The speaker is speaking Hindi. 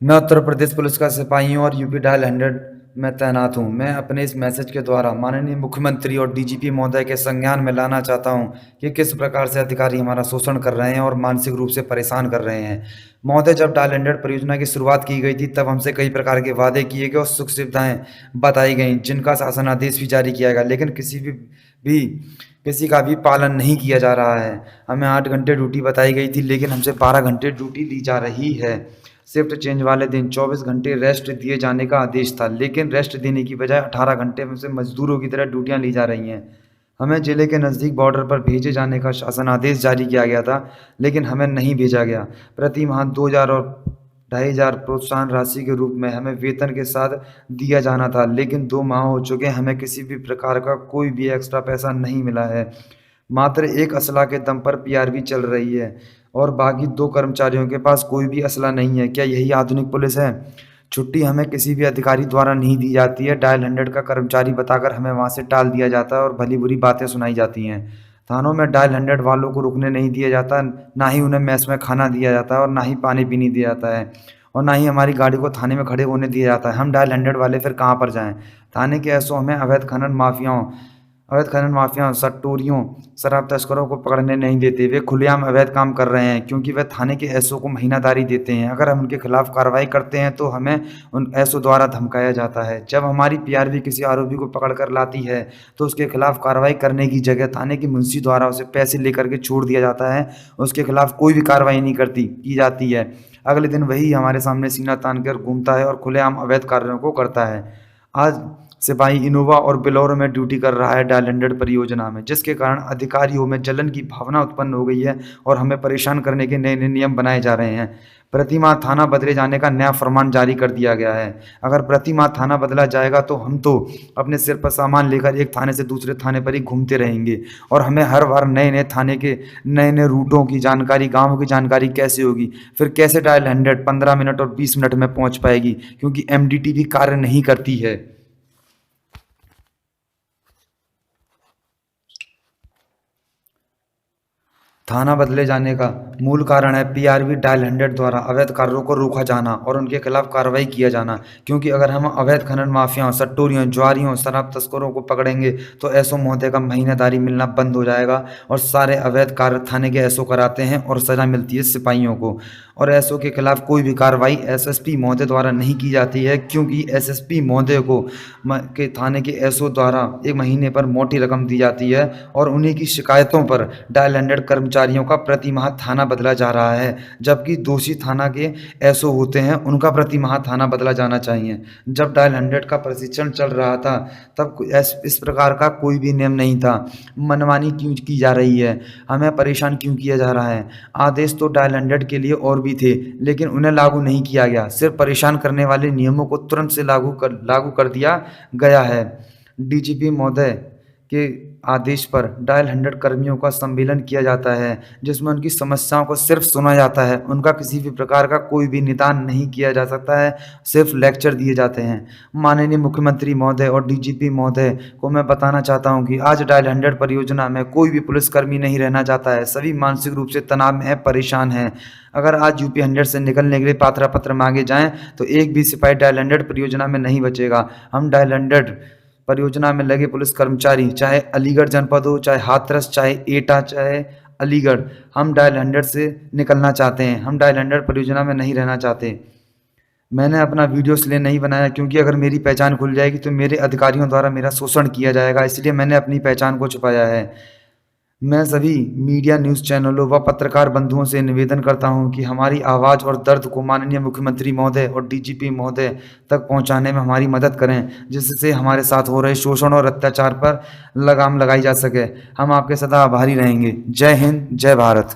मैं उत्तर प्रदेश पुलिस का सिपाही हूँ और यूपी डायल 100 में तैनात हूँ। मैं अपने इस मैसेज के द्वारा माननीय मुख्यमंत्री और डीजीपी महोदय के संज्ञान में लाना चाहता हूँ कि किस प्रकार से अधिकारी हमारा शोषण कर रहे हैं और मानसिक रूप से परेशान कर रहे हैं। महोदय, जब डायल 100 परियोजना की शुरुआत की गई थी, तब हमसे कई प्रकार के वादे किए गए और सुख सुविधाएं बताई गई, जिनका शासन आदेश भी जारी किया गया, लेकिन किसी का भी पालन नहीं किया जा रहा है। हमें 8 घंटे ड्यूटी बताई गई थी, लेकिन हमसे 12 घंटे ड्यूटी ली जा रही है। शिफ्ट चेंज वाले दिन 24 घंटे रेस्ट दिए जाने का आदेश था, लेकिन रेस्ट देने की बजाय 18 घंटे में से मजदूरों की तरह ड्यूटियां ली जा रही हैं। हमें जिले के नज़दीक बॉर्डर पर भेजे जाने का शासन आदेश जारी किया गया था, लेकिन हमें नहीं भेजा गया। प्रति माह 2000 और 2500 प्रोत्साहन राशि के रूप में हमें वेतन के साथ दिया जाना था, लेकिन 2 माह हो चुके, हमें किसी भी प्रकार का कोई भी एक्स्ट्रा पैसा नहीं मिला है। मात्र एक असला के दम पर पीआरवी चल रही है और बाकी 2 कर्मचारियों के पास कोई भी असला नहीं है। क्या यही आधुनिक पुलिस है? छुट्टी हमें किसी भी अधिकारी द्वारा नहीं दी जाती है। डायल 100 का कर्मचारी बताकर हमें वहाँ से टाल दिया जाता है और भली बुरी बातें सुनाई जाती हैं। थानों में डायल 100 वालों को रुकने नहीं दिया जाता, ना ही उन्हें मेस में खाना दिया जाता है और ना ही पानी पीने दिया जाता है और ना ही हमारी गाड़ी को थाने में खड़े होने दिया जाता है। हम डायल 100 वाले फिर कहाँ पर जाएं? थाने के एसओ हमें अवैध खनन माफियाओं, सट्टोरियों, शराब तस्करों को पकड़ने नहीं देते। वे खुलेआम अवैध काम कर रहे हैं, क्योंकि वे थाने के एसओ को महीनादारी देते हैं। अगर हम उनके खिलाफ कार्रवाई करते हैं तो हमें उन एसओ द्वारा धमकाया जाता है। जब हमारी पीआरवी किसी आरोपी को पकड़ कर लाती है तो उसके खिलाफ कार्रवाई करने की जगह थाने के मुंशी द्वारा उसे पैसे लेकर के छोड़ दिया जाता है। उसके खिलाफ कोई भी कार्रवाई नहीं की जाती है। अगले दिन वही हमारे सामने सीना तान कर घूमता है और खुलेआम अवैध कार्यों को करता है। आज सिपाही इनोवा और बिलोरो में ड्यूटी कर रहा है डायल 100 परियोजना में, जिसके कारण अधिकारियों में जलन की भावना उत्पन्न हो गई है और हमें परेशान करने के नए नए नियम बनाए जा रहे हैं। प्रतिमाह थाना बदले जाने का नया फरमान जारी कर दिया गया है। अगर प्रतिमाह थाना बदला जाएगा तो हम तो अपने सिर पर सामान लेकर एक थाने से दूसरे थाने पर ही घूमते रहेंगे और हमें हर बार नए नए थाने के नए नए रूटों की जानकारी, गाँव की जानकारी कैसे होगी? फिर कैसे डायल 100 15 मिनट और 20 मिनट में पहुँच पाएगी, क्योंकि एमडीटी भी कार्य नहीं करती है। थाना बदले जाने का मूल कारण है पीआरवी डायल 100 द्वारा अवैध कार्यों को रोका जाना और उनके खिलाफ कार्रवाई किया जाना। क्योंकि अगर हम अवैध खनन माफियाओं, सट्टोरियों, जुआरियों, शराब तस्करों को पकड़ेंगे तो एसओ महोदय का महीनेदारी मिलना बंद हो जाएगा और सारे अवैध कार्य थाने के एसओ कराते हैं और सजा मिलती है सिपाहियों को। और एसओ के खिलाफ कोई भी कार्रवाई एसएसपी महोदय द्वारा नहीं की जाती है, क्योंकि एसएसपी महोदय को के थाने के एसओ द्वारा 1 महीने पर मोटी रकम दी जाती है और उन्हीं की शिकायतों पर डायल 100 कर्मचारियों का प्रति माह थाना बदला जा रहा है, जबकि दोषी थाना के एसओ होते हैं, उनका प्रति माह थाना बदला जाना चाहिए। जब डायल 100 का प्रशिक्षण चल रहा था तब इस प्रकार का कोई भी नियम नहीं था। मनमानी क्यों की जा रही है? हमें परेशान क्यों किया जा रहा है? आदेश तो डायल 100 के लिए और भी थे, लेकिन उन्हें लागू नहीं किया गया। सिर्फ परेशान करने वाले नियमों को तुरंत से लागू कर दिया गया है। डीजीपी महोदय के आदेश पर डायल 100 कर्मियों का सम्मेलन किया जाता है, जिसमें उनकी समस्याओं को सिर्फ सुना जाता है। उनका किसी भी प्रकार का कोई भी निदान नहीं किया जा सकता है, सिर्फ लेक्चर दिए जाते हैं। माननीय मुख्यमंत्री महोदय और डीजीपी महोदय को मैं बताना चाहता हूं कि आज डायल 100 परियोजना में कोई भी पुलिसकर्मी नहीं रहना चाहता है। सभी मानसिक रूप से तनाव में है, परेशान हैं। अगर आज यूपी 100 से निकलने के लिए पात्र पत्र मांगे जाएं तो एक भी सिपाही डायल 100 परियोजना में नहीं बचेगा। हम डायल 100 परियोजना में लगे पुलिस कर्मचारी, चाहे अलीगढ़ जनपद हो, चाहे हाथरस, चाहे एटा, चाहे अलीगढ़, हम डायल 100 से निकलना चाहते हैं। हम डायल 100 परियोजना में नहीं रहना चाहते। मैंने अपना वीडियो इसलिए नहीं बनाया क्योंकि अगर मेरी पहचान खुल जाएगी तो मेरे अधिकारियों द्वारा मेरा शोषण किया जाएगा, इसलिए मैंने अपनी पहचान को छुपाया है। मैं सभी मीडिया, न्यूज़ चैनलों व पत्रकार बंधुओं से निवेदन करता हूं कि हमारी आवाज़ और दर्द को माननीय मुख्यमंत्री महोदय और डीजीपी महोदय तक पहुंचाने में हमारी मदद करें, जिससे हमारे साथ हो रहे शोषण और अत्याचार पर लगाम लगाई जा सके। हम आपके सदा आभारी रहेंगे। जय हिंद, जय भारत।